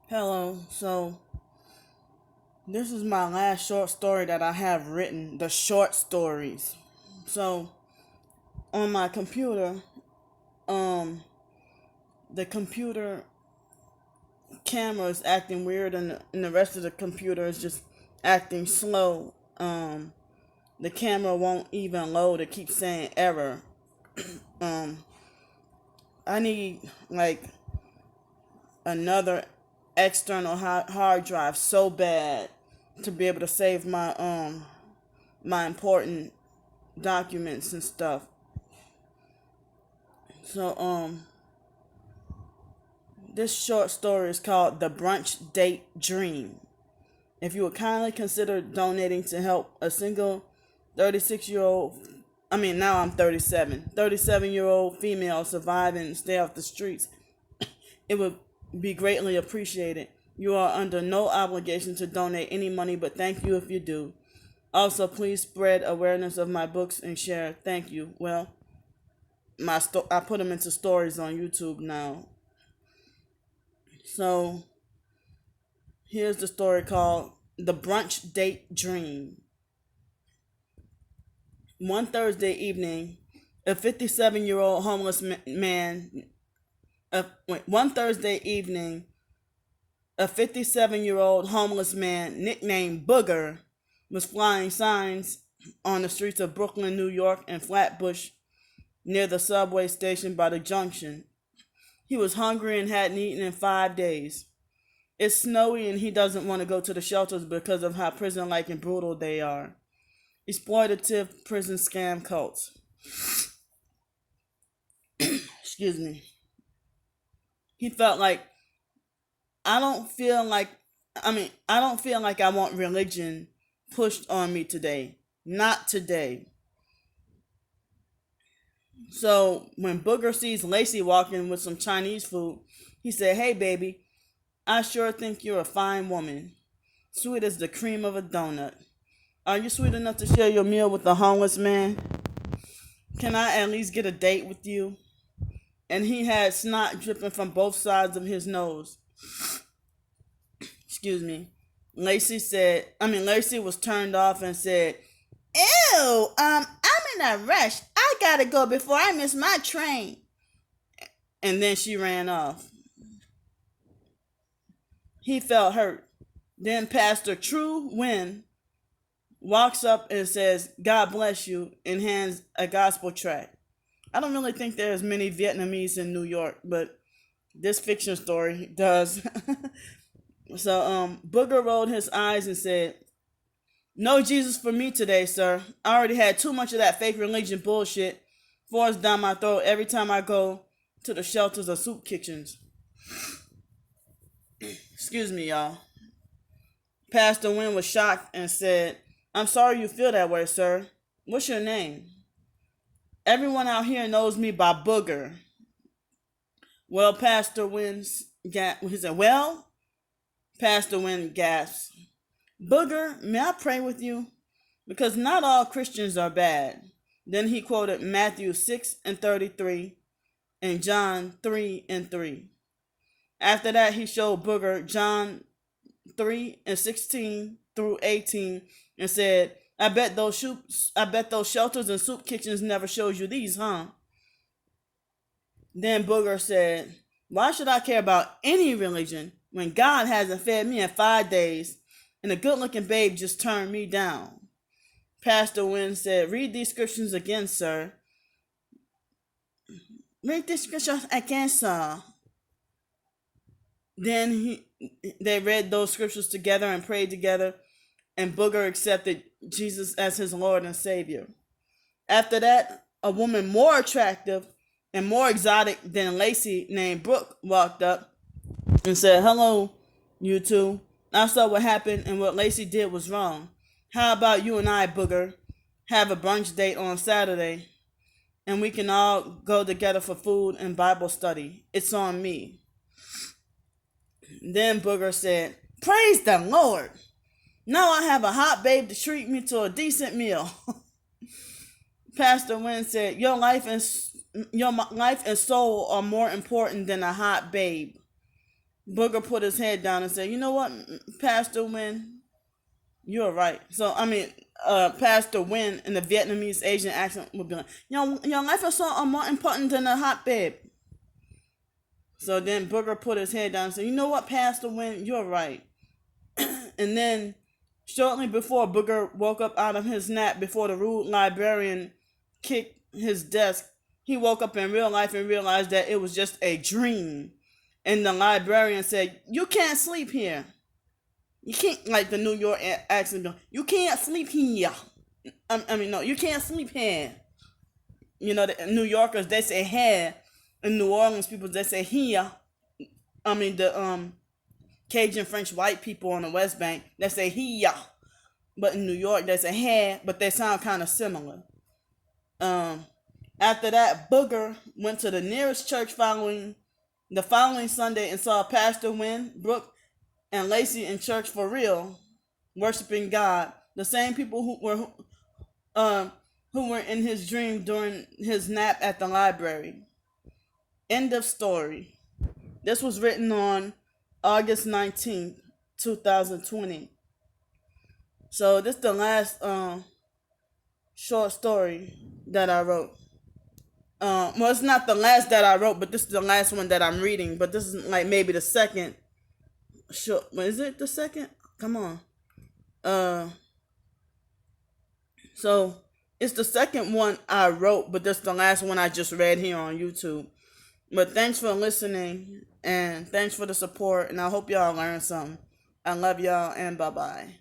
Hello. So, this is my last short story that I have written, the short stories. So, on my computer, um the computer camera is acting weird and the rest of the computer is just acting slow. The camera won't even load. It keeps saying error. Um I need like another external hard drive so bad to be able to save my important documents and stuff. So this short story is called The Brunch Date Dream. If you would kindly consider donating to help a single 36-year-old, now I'm 37-year-old female survive and stay off the streets, it would be greatly appreciated. You are under no obligation to donate any money, but thank you if you do. Also, please spread awareness of my books and share. Thank you. Well, I put them into stories on YouTube now. So here's the story called The Brunch Date Dream. One Thursday evening, a 57-year-old homeless man. One Thursday evening, a 57-year-old homeless man nicknamed Booger was flying signs on the streets of Brooklyn, New York, and Flatbush near the subway station by the junction. He was hungry and hadn't eaten in 5 days. It's snowy and he doesn't want to go to the shelters because of how prison-like and brutal they are. Exploitative prison scam cults. Excuse me. He felt like I don't feel like I want religion pushed on me today. Not today. So when Booger sees Lacey walking with some Chinese food, he said, "Hey baby, I sure think you're a fine woman. Sweet as the cream of a donut. Are you sweet enough to share your meal with the homeless man? Can I at least get a date with you?" And he had snot dripping from both sides of his nose. Excuse me. Lacey was turned off and said, "Ew, I'm in a rush. I gotta go before I miss my train." And then she ran off. He felt hurt. Then Pastor True Win walks up and says, "God bless you," and hands a gospel tract. I don't really think there's many Vietnamese in New York, but this fiction story does. So Booger rolled his eyes and said, "No Jesus for me today, sir. I already had too much of that fake religion bullshit forced down my throat every time I go to the shelters or soup kitchens." Excuse me, y'all. Pastor Wynn was shocked and said, "I'm sorry you feel that way, sir. What's your name?" "Everyone out here knows me by Booger." Well, Pastor Wynn he said, "Well," Pastor Wynn gasped, "Booger, may I pray with you? Because not all Christians are bad." Then he quoted Matthew 6:33 and John 3:3. After that, he showed Booger John 3:16 through 18 and said, I bet those shelters and soup kitchens never showed you these, huh?" Then Booger said, "Why should I care about any religion when God hasn't fed me in 5 days and a good-looking babe just turned me down?" Pastor Wynn said, "Read these scriptures again, sir." "Read these scriptures again, sir." Then they read those scriptures together and prayed together, and Booger accepted Jesus as his Lord and Savior. After that, a woman more attractive and more exotic than Lacey named Brooke walked up and said, "Hello, you two. I saw what happened and what Lacey did was wrong. How about you and I, Booger, have a brunch date on Saturday and we can all go together for food and Bible study? It's on me." Then Booger said, "Praise the Lord. Now I have a hot babe to treat me to a decent meal." Pastor Wynn said, your life and soul are more important than a hot babe. Booger put his head down and said, "You know what, Pastor Win, you're right." So I mean, Pastor Win in the Vietnamese Asian accent would be like, your life is so more important than a hot babe." So then Booger put his head down and said, "You know what, Pastor Win, you're right." And then shortly before Booger woke up out of his nap, before the rude librarian kicked his desk, he woke up in real life and realized that it was just a dream. And the librarian said, "You can't sleep here. You can't," like the New York accent, "You can't sleep here. No, you can't sleep here." You know, the New Yorkers, they say here. In New Orleans, people, they say here. The Cajun French white people on the West Bank, they say here. But in New York, they say here, but they sound kind of similar. After that, Booger went to the nearest church the following Sunday and saw Pastor Wynn, Brooke, and Lacey in church for real, worshiping God. The same people who were in his dream during his nap at the library. End of story. This was written on August 19th, 2020. So this is the last short story that I wrote. Well, it's not the last that I wrote, but this is the last one that I'm reading. But this is like maybe the second short. Is it the second? Come on. So it's the second one I wrote, but this is the last one I just read here on YouTube. But thanks for listening, and thanks for the support, and I hope y'all learned something. I love y'all, and bye-bye.